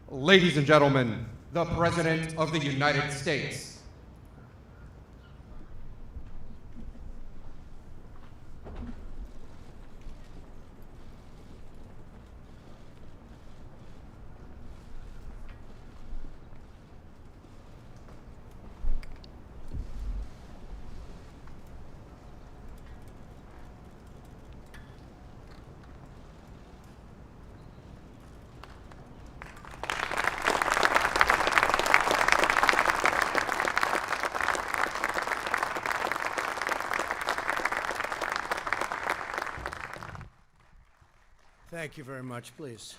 Ladies and gentlemen, the President of the United States. Thank you very much, please.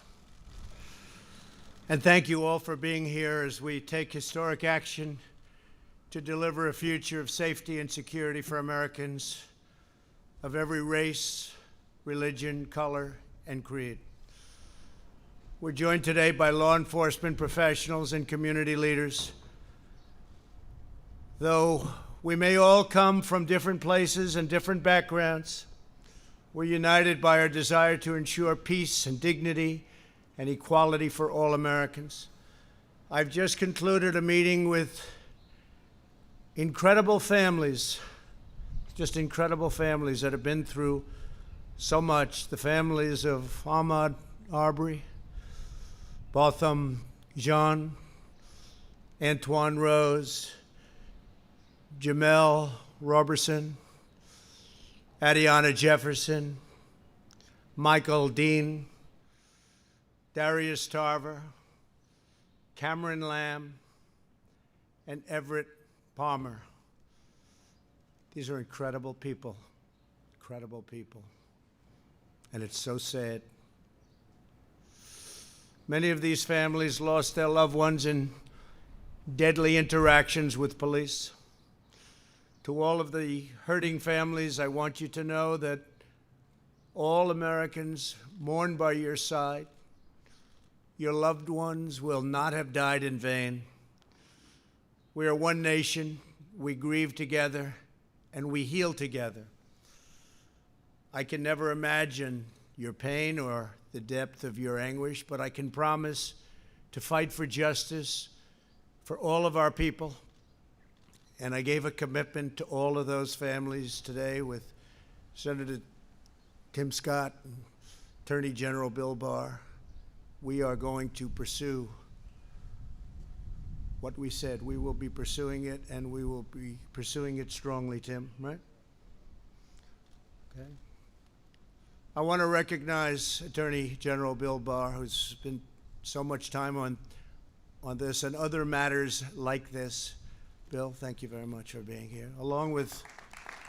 And thank you all for being here as we take historic action to deliver a future of safety and security for Americans of every race, religion, color, and creed. We're joined today by law enforcement professionals and community leaders. Though we may all come from different places and different backgrounds, we're united by our desire to ensure peace and dignity and equality for all Americans. I've just concluded a meeting with incredible families, just incredible families that have been through so much. The families of Ahmaud Arbery, Botham Jean, Antoine Rose, Jamel Roberson, Adiana Jefferson, Michael Dean, Darius Tarver, Cameron Lamb, and Everett Palmer. These are incredible people, and it's so sad. Many of these families lost their loved ones in deadly interactions with police. To all of the hurting families, I want you to know that all Americans mourn by your side. Your loved ones will not have died in vain. We are one nation, we grieve together, and we heal together. I can never imagine your pain or the depth of your anguish, but I can promise to fight for justice for all of our people. And I gave a commitment to all of those families today with Senator Tim Scott and Attorney General Bill Barr. We are going to pursue what we said. We will be pursuing it, and we will be pursuing it strongly, Tim, right? Okay. I want to recognize Attorney General Bill Barr, who's spent so much time on this and other matters like this. Bill, thank you very much for being here, along with,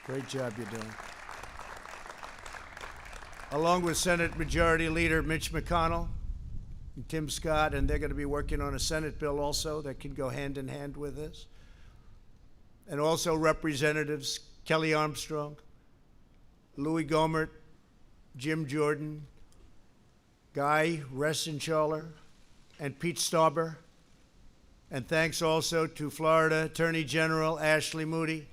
great job you're doing. Along with Senate Majority Leader Mitch McConnell and Tim Scott, and they're going to be working on a Senate bill also that can go hand in hand with this. And also Representatives Kelly Armstrong, Louis Gohmert, Jim Jordan, Guy Reschenthaler, and Pete Stauber. And thanks also to Florida Attorney General Ashley Moody,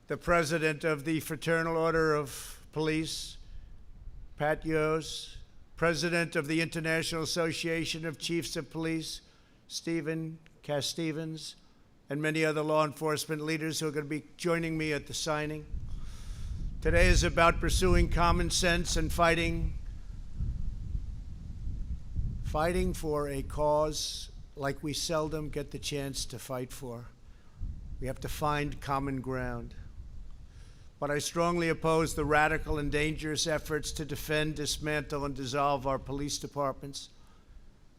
the President of the Fraternal Order of Police, Pat Yos, President of the International Association of Chiefs of Police, Stephen Cass-Stevens, and many other law enforcement leaders who are going to be joining me at the signing. Today is about pursuing common sense and fighting for a cause like we seldom get the chance to fight for. We have to find common ground. But I strongly oppose the radical and dangerous efforts to defend, dismantle, and dissolve our police departments,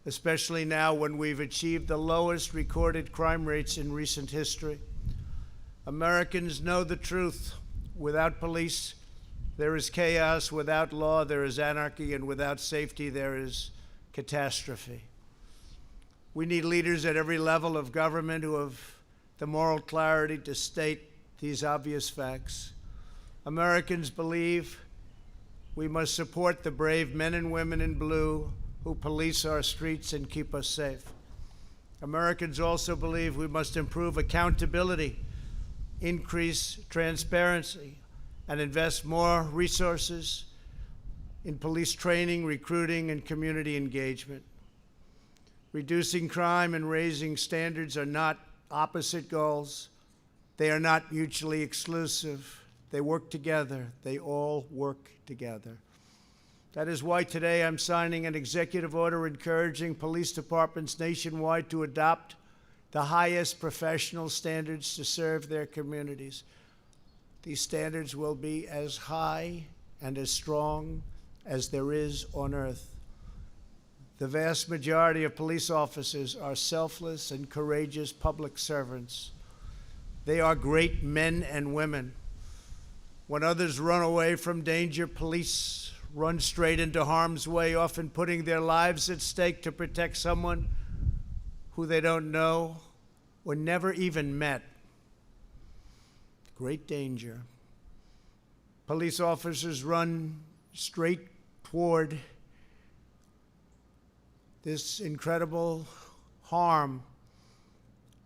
especially now when we've achieved the lowest recorded crime rates in recent history. Americans know the truth. Without police, there is chaos. Without law, there is anarchy. And without safety, there is catastrophe. We need leaders at every level of government who have the moral clarity to state these obvious facts. Americans believe we must support the brave men and women in blue who police our streets and keep us safe. Americans also believe we must improve accountability, increase transparency, and invest more resources in police training, recruiting, and community engagement. Reducing crime and raising standards are not opposite goals. They are not mutually exclusive. They work together. They all work together. That is why today I'm signing an executive order encouraging police departments nationwide to adopt the highest professional standards to serve their communities. These standards will be as high and as strong as there is on earth. The vast majority of police officers are selfless and courageous public servants. They are great men and women. When others run away from danger, police run straight into harm's way, often putting their lives at stake to protect someone who they don't know or never even met. Great danger. Police officers run straight toward this incredible harm.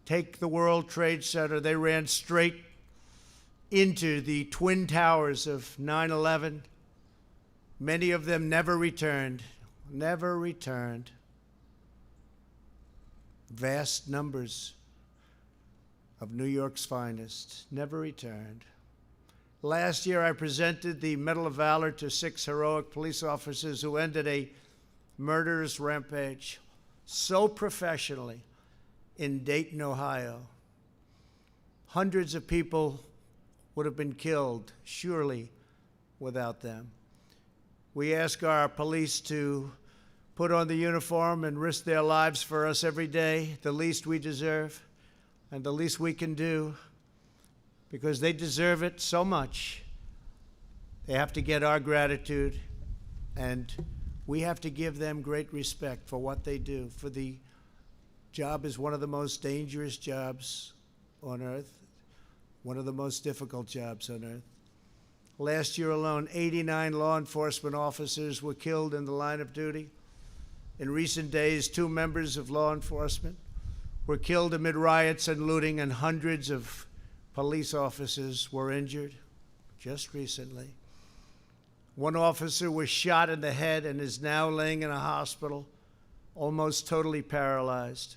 Take the World Trade Center. They ran straight into the Twin Towers of 9/11. Many of them never returned. Never returned. Vast numbers of New York's finest never returned. Last year, I presented the Medal of Valor to 6 heroic police officers who ended a murderous rampage so professionally in Dayton, Ohio. Hundreds of people would have been killed, surely, without them. We ask our police to put on the uniform and risk their lives for us every day, the least we deserve and the least we can do, because they deserve it so much. They have to get our gratitude, and we have to give them great respect for what they do. For the job is one of the most dangerous jobs on earth, one of the most difficult jobs on earth. Last year alone, 89 law enforcement officers were killed in the line of duty. In recent days, 2 members of law enforcement were killed amid riots and looting, and hundreds of police officers were injured just recently. 1 officer was shot in the head and is now laying in a hospital, almost totally paralyzed.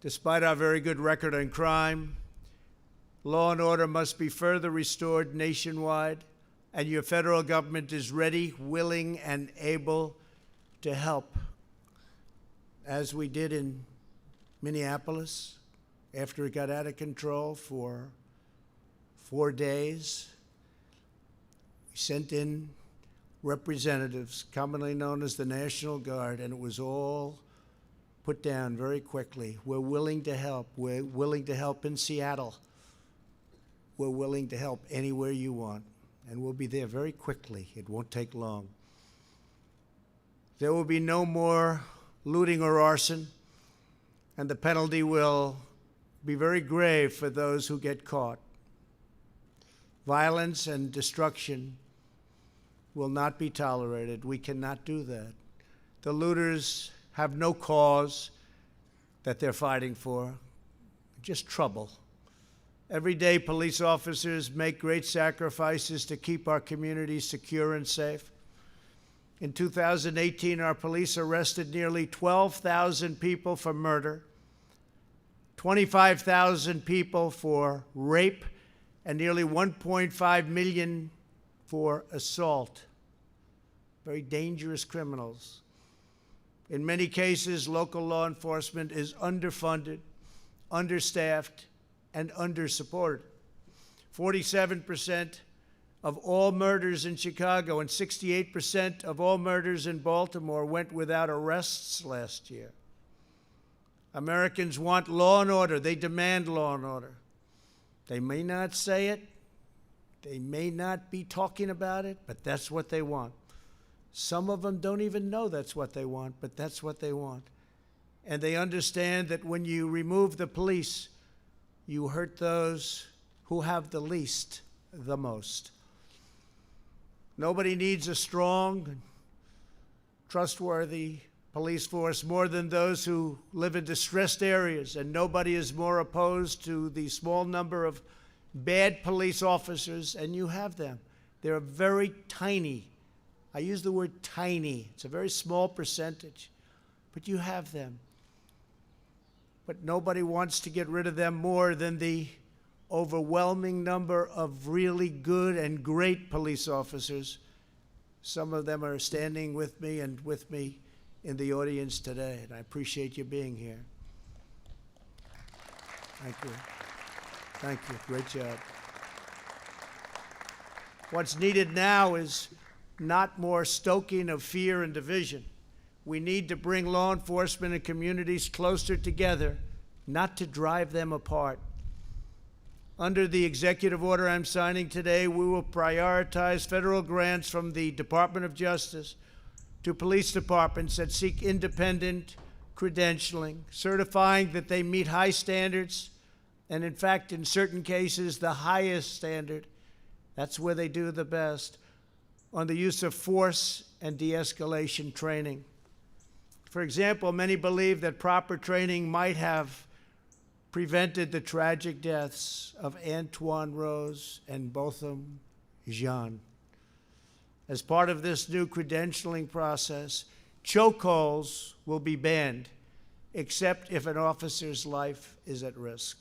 Despite our very good record on crime, law and order must be further restored nationwide, and your federal government is ready, willing, and able to help, as we did in Minneapolis after it got out of control for 4 days. We sent in representatives, commonly known as the National Guard, and it was all put down very quickly. We're willing to help. We're willing to help in Seattle. We're willing to help anywhere you want, and we'll be there very quickly. It won't take long. There will be no more looting or arson, and the penalty will be very grave for those who get caught. Violence and destruction will not be tolerated. We cannot do that. The looters have no cause that they're fighting for, just trouble. Every day, police officers make great sacrifices to keep our communities secure and safe. In 2018, our police arrested nearly 12,000 people for murder, 25,000 people for rape, and nearly 1.5 million for assault. Very dangerous criminals. In many cases, local law enforcement is underfunded, understaffed, and under-supported. 47% of all murders in Chicago and 68% of all murders in Baltimore went without arrests last year. Americans want law and order. They demand law and order. They may not say it. They may not be talking about it, but that's what they want. Some of them don't even know that's what they want, but that's what they want. And they understand that when you remove the police, you hurt those who have the least the most. Nobody needs a strong, trustworthy police force more than those who live in distressed areas, and nobody is more opposed to the small number of bad police officers, and you have them. They're very tiny. I use the word tiny. It's a very small percentage. but you have them. But nobody wants to get rid of them more than the overwhelming number of really good and great police officers. Some of them are standing with me and with me in the audience today, and I appreciate you being here. Thank you. Thank you. Great job. What's needed now is not more stoking of fear and division. We need to bring law enforcement and communities closer together, not to drive them apart. Under the executive order I'm signing today, we will prioritize federal grants from the Department of Justice to police departments that seek independent credentialing, certifying that they meet high standards, and in fact, in certain cases, the highest standard. That's where they do the best, on the use of force and de-escalation training. For example, many believe that proper training might have prevented the tragic deaths of Antoine Rose and Botham Jean. As part of this new credentialing process, chokeholds will be banned, except if an officer's life is at risk.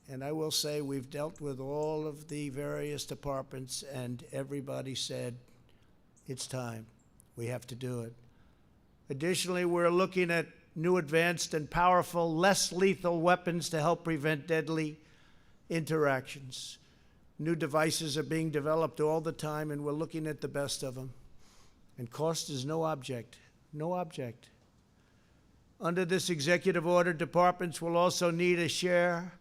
And I will say we've dealt with all of the various departments, and everybody said, it's time. We have to do it. Additionally, we're looking at new advanced and powerful, less lethal weapons to help prevent deadly interactions. New devices are being developed all the time, and we're looking at the best of them. And cost is no object, no object. Under this executive order, departments will also need a share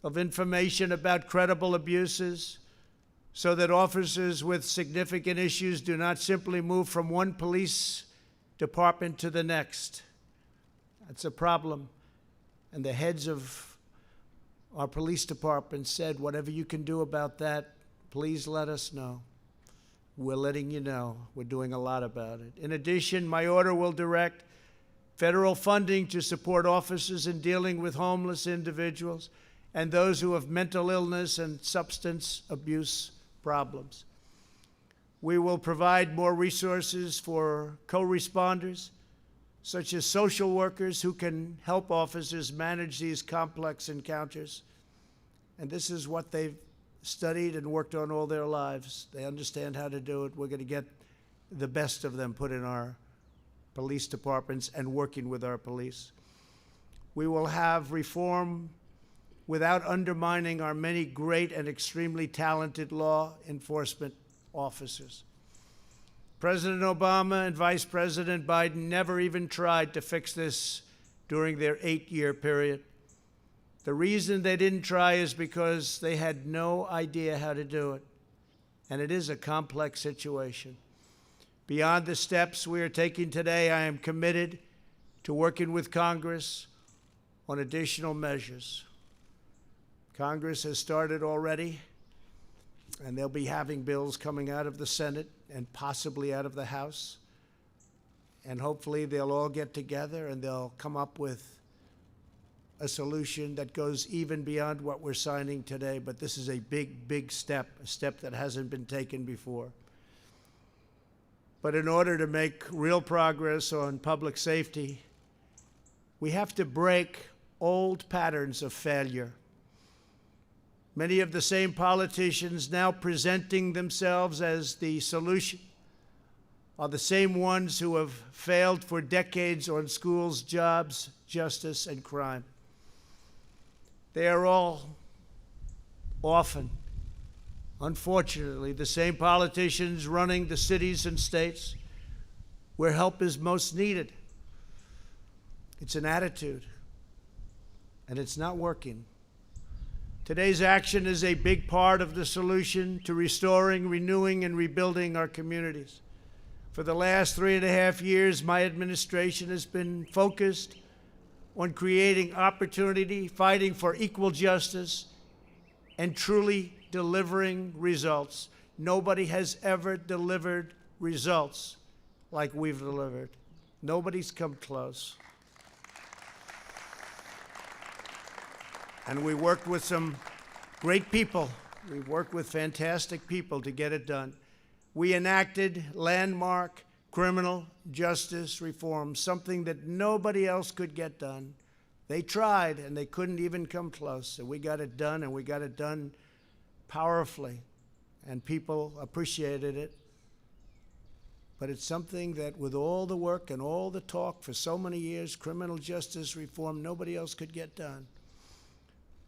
of information about credible abuses so that officers with significant issues do not simply move from one police department to the next. That's a problem. And the heads of our police department said, whatever you can do about that, please let us know. We're letting you know. We're doing a lot about it. In addition, my order will direct federal funding to support officers in dealing with homeless individuals and those who have mental illness and substance abuse problems. We will provide more resources for co-responders, such as social workers who can help officers manage these complex encounters. And this is what they've studied and worked on all their lives. They understand how to do it. We're going to get the best of them put in our police departments and working with our police. We will have reform without undermining our many great and extremely talented law enforcement officers. President Obama and Vice President Biden never even tried to fix this during their 8-year period. The reason they didn't try is because they had no idea how to do it. And it is a complex situation. Beyond the steps we are taking today, I am committed to working with Congress on additional measures. Congress has started already, and they'll be having bills coming out of the Senate and possibly out of the House. And hopefully they'll all get together and they'll come up with a solution that goes even beyond what we're signing today. But this is a big, big step, a step that hasn't been taken before. But in order to make real progress on public safety, we have to break old patterns of failure. Many of the same politicians now presenting themselves as the solution are the same ones who have failed for decades on schools, jobs, justice, and crime. They are all often, unfortunately, the same politicians running the cities and states where help is most needed. It's an attitude, and it's not working. Today's action is a big part of the solution to restoring, renewing, and rebuilding our communities. For the last 3.5 years, my administration has been focused on creating opportunity, fighting for equal justice, and truly delivering results. Nobody has ever delivered results like we've delivered. Nobody's come close. And we worked with some great people. We worked with fantastic people to get it done. We enacted landmark criminal justice reform, something that nobody else could get done. They tried, and they couldn't even come close. So we got it done, and we got it done powerfully, and people appreciated it. But it's something that, with all the work and all the talk for so many years, criminal justice reform, nobody else could get done.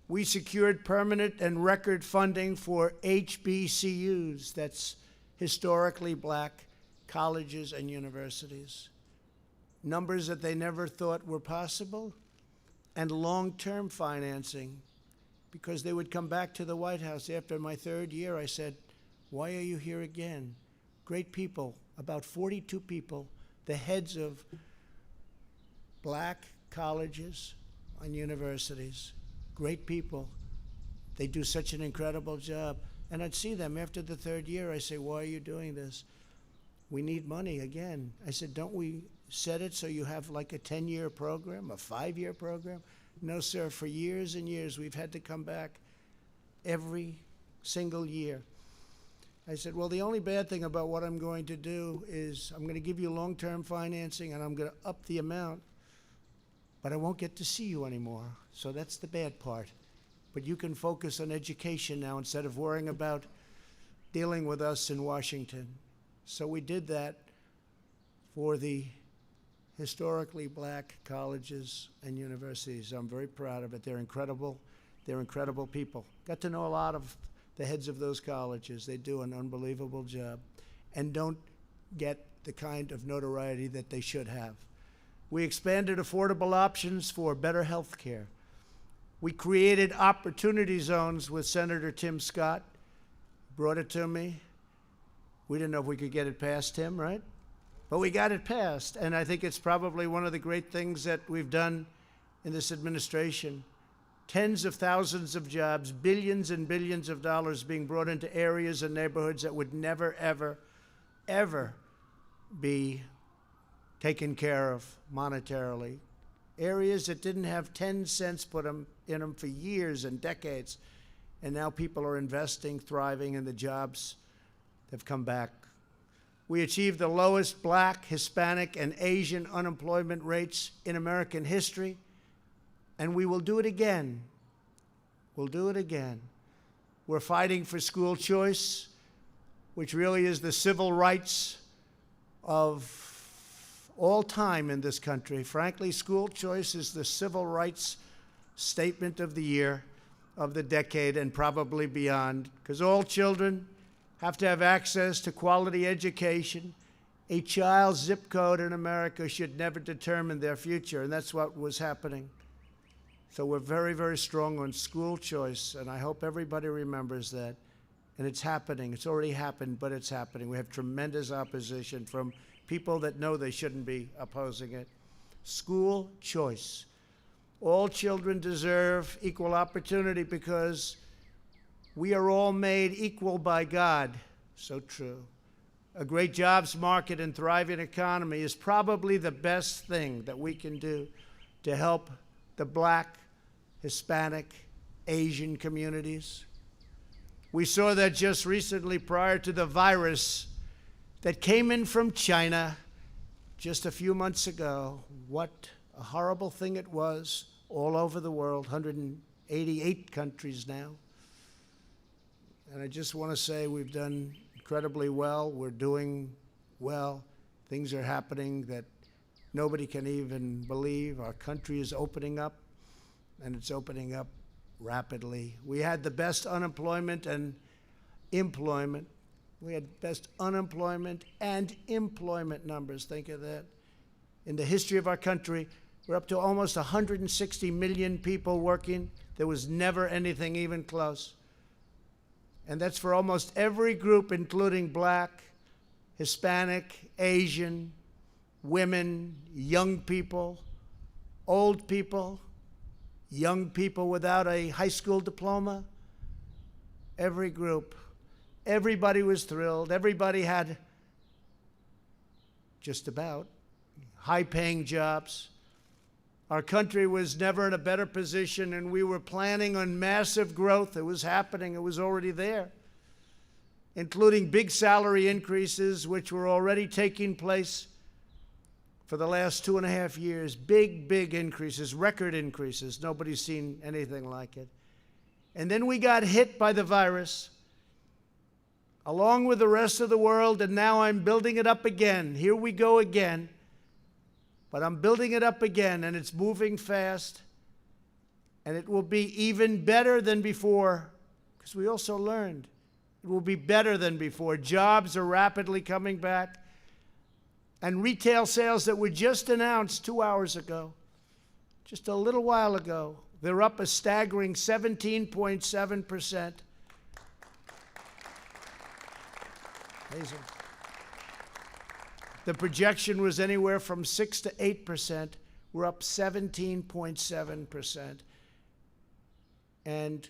We secured permanent and record funding for HBCUs, that's historically black colleges and universities. Numbers that they never thought were possible, and long-term financing, because they would come back to the White House. After my third year, I said, "Why are you here again?" Great people, about 42 people, the heads of black colleges and universities, great people. They do such an incredible job. And I'd see them after the third year. I say, "Why are you doing this?" "We need money again." I said, "Don't we set it so you have like a 10-year program, a 5-year program?" "No, sir, for years and years, we've had to come back every single year." I said, "Well, the only bad thing about what I'm going to do is I'm going to give you long-term financing, and I'm going to up the amount, but I won't get to see you anymore. So that's the bad part. But you can focus on education now instead of worrying about dealing with us in Washington." So we did that for the historically black colleges and universities. I'm very proud of it. They're incredible. They're incredible people. Got to know a lot of the heads of those colleges. They do an unbelievable job and don't get the kind of notoriety that they should have. We expanded affordable options for better health care. We created opportunity zones with Senator Tim Scott. Brought it to me. We didn't know if we could get it past him, right? But we got it passed, and I think it's probably one of the great things that we've done in this administration. Tens of thousands of jobs, billions and billions of dollars being brought into areas and neighborhoods that would never, ever, ever be taken care of monetarily. Areas that didn't have 10 cents put in them for years and decades, and now people are investing, thriving, and the jobs have come back. We achieved the lowest black, Hispanic, and Asian unemployment rates in American history, and we will do it again. We'll do it again. We're fighting for school choice, which really is the civil rights of all time in this country. Frankly, school choice is the civil rights statement of the year, of the decade, and probably beyond, because all children have to have access to quality education. A child's zip code in America should never determine their future, and that's what was happening. So we're very, very strong on school choice, and I hope everybody remembers that. And it's happening. It's already happened, but it's happening. We have tremendous opposition from people that know they shouldn't be opposing it. School choice. All children deserve equal opportunity because we are all made equal by God. So true. A great jobs market and thriving economy is probably the best thing that we can do to help the black, Hispanic, Asian communities. We saw that just recently prior to the virus that came in from China just a few months ago. What a horrible thing it was all over the world, 188 countries now. And I just want to say we've done incredibly well. We're doing well. Things are happening that nobody can even believe. Our country is opening up, and it's opening up rapidly. We had the best unemployment and employment. We had best unemployment and employment numbers. Think of that. In the history of our country, we're up to almost 160 million people working. There was never anything even close. And that's for almost every group, including black, Hispanic, Asian, women, young people, old people, young people without a high school diploma. Every group. Everybody was thrilled. Everybody had just about high-paying jobs. Our country was never in a better position, and we were planning on massive growth. It was happening. It was already there. including big salary increases, which were already taking place for the last 2.5 years. Big increases, record increases. Nobody's seen anything like it. And then we got hit by the virus, along with the rest of the world, and now I'm building it up again. Here we go again. But I'm building it up again, and it's moving fast. And it will be even better than before, because we also learned it will be better than before. Jobs are rapidly coming back. And retail sales that were just announced 2 hours ago, just a little while ago, they're up a staggering 17.7%. Amazing. The projection was anywhere from 6 to 8%. We're up 17.7%. And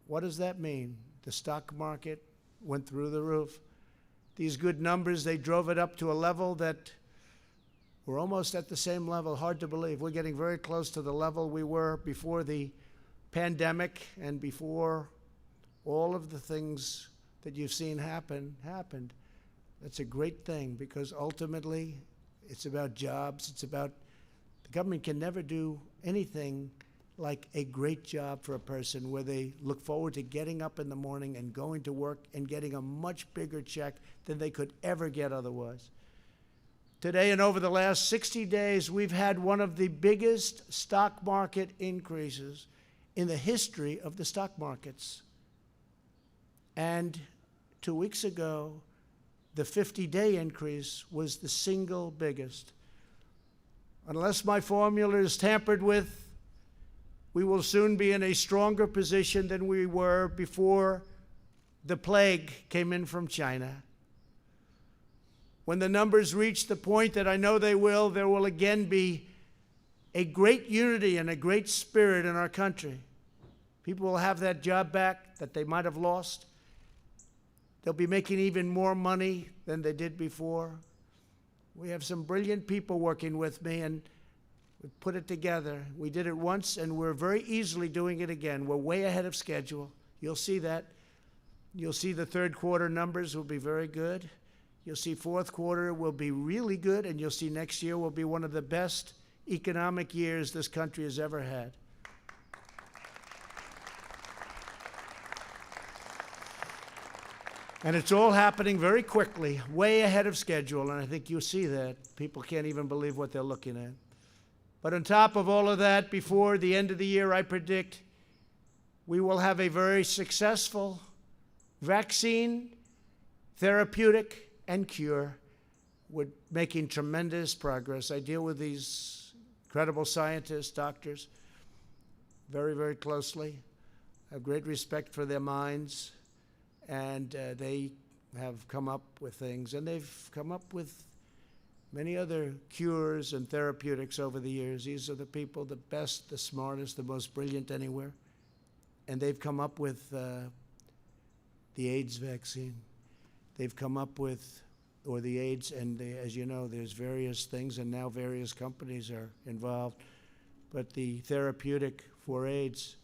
what does that mean? The stock market went through the roof. These good numbers, they drove it up to a level that we're almost at the same level. Hard to believe. We're getting very close to the level we were before the pandemic and before all of the things that you've seen happened. That's a great thing, because ultimately it's about jobs. It's about, the government can never do anything like a great job for a person where they look forward to getting up in the morning and going to work and getting a much bigger check than they could ever get otherwise. Today and over the last 60 days, we've had one of the biggest stock market increases in the history of the stock markets. And 2 weeks ago, the 50-day increase was the single biggest. Unless my formula is tampered with, we will soon be in a stronger position than we were before the plague came in from China. When the numbers reach the point that I know they will, there will again be a great unity and a great spirit in our country. People will have that job back that they might have lost. They'll be making even more money than they did before. We have some brilliant people working with me, and we put it together. We did it once, and we're very easily doing it again. We're way ahead of schedule. You'll see that. You'll see the third quarter numbers will be very good. You'll see fourth quarter will be really good, and you'll see next year will be one of the best economic years this country has ever had. And it's all happening very quickly, way ahead of schedule, and I think you'll see that. People can't even believe what they're looking at. But on top of all of that, before the end of the year, I predict we will have a very successful vaccine, therapeutic, and cure. We're making tremendous progress. I deal with these incredible scientists, doctors, very closely. I have great respect for their minds, and they have come up with things, and they've come up with many other cures and therapeutics over the years. These are the people, the best, the smartest, the most brilliant anywhere. And they've come up with the AIDS vaccine. They've come up with, or the AIDS, and as you know, there's various things, and now various companies are involved. But the therapeutic for AIDS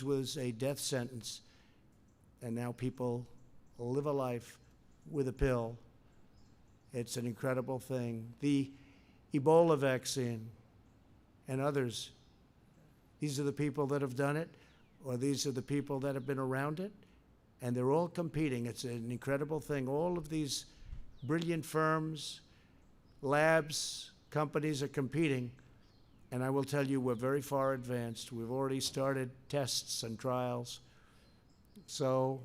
was a death sentence, and now people live a life with a pill. It's an incredible thing. The Ebola vaccine and others, these are the people that have done it, or these are the people that have been around it, and they're all competing. It's an incredible thing. All of these brilliant firms, labs, companies are competing, and I will tell you, we're very far advanced. We've already started tests and trials. So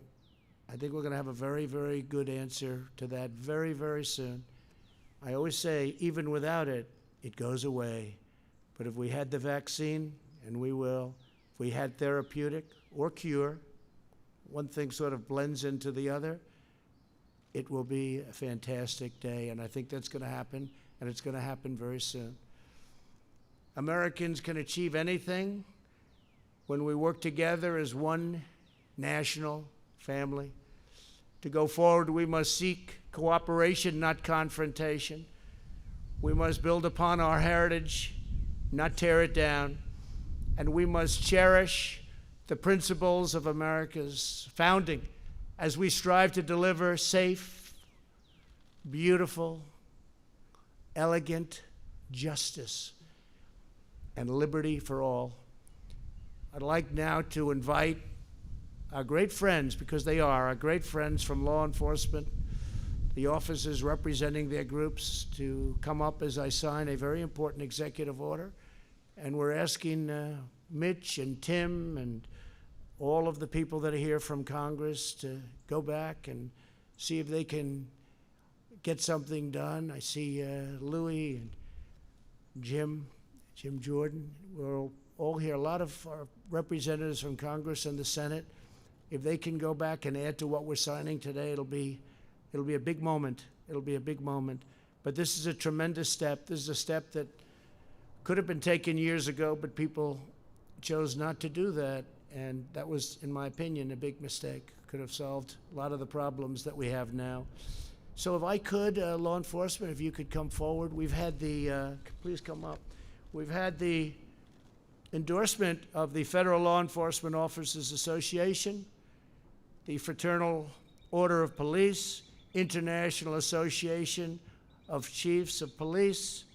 I think we're going to have a very good answer to that very soon. I always say, even without it, it goes away. But if we had the vaccine, and we will, if we had therapeutic or cure, one thing sort of blends into the other, it will be a fantastic day, and I think that's going to happen, and it's going to happen very soon. Americans can achieve anything when we work together as one national family. To go forward, we must seek cooperation, not confrontation. We must build upon our heritage, not tear it down. And we must cherish the principles of America's founding as we strive to deliver safe, beautiful, elegant justice and liberty for all. I'd like now to invite our great friends, because they are our great friends from law enforcement, the officers representing their groups, to come up as I sign a very important executive order. And we're asking Mitch and Tim and all of the people that are here from Congress to go back and see if they can get something done. I see Louis and Jim Jordan. We're all here. A lot of our representatives from Congress and the Senate. If they can go back and add to what we're signing today, it'll be a big moment. It'll be a big moment. But this is a tremendous step. This is a step that could have been taken years ago, but people chose not to do that. And that was, in my opinion, a big mistake. Could have solved a lot of the problems that we have now. So if I could, law enforcement, if you could come forward. We've had the, please come up. We've had the endorsement of the Federal Law Enforcement Officers Association, the Fraternal Order of Police, International Association of Chiefs of Police,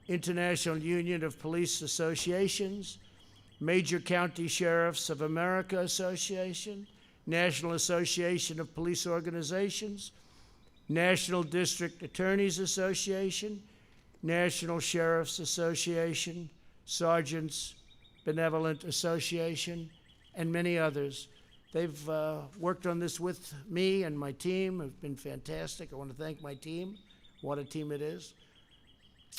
International Union of Police Associations, Major County Sheriffs of America Association, National Association of Police Organizations, National District Attorneys Association, National Sheriffs Association, Sergeants Benevolent Association, and many others. They've worked on this with me and my team. Have been fantastic. I want to thank my team. What a team it is.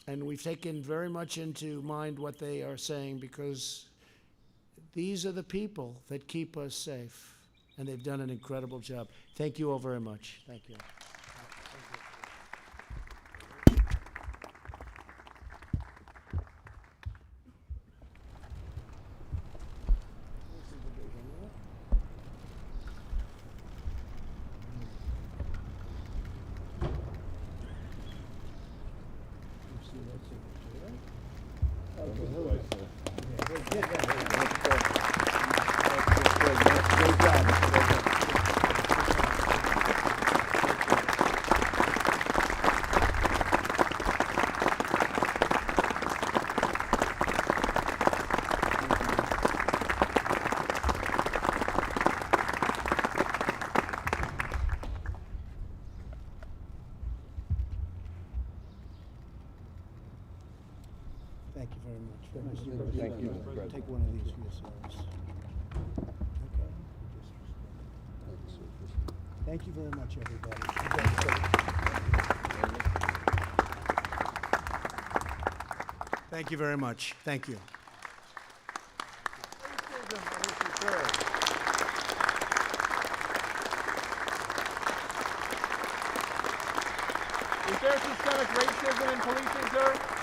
And we've taken very much into mind what they are saying, because these are the people that keep us safe, and they've done an incredible job. Thank you all very much. Thank you. Thank you very much. Thank you, Mr. President. Take one of these for yourselves. Okay. Thank you very much, everybody. Thank you very much. Thank you. Is there systemic racism in policing, sir?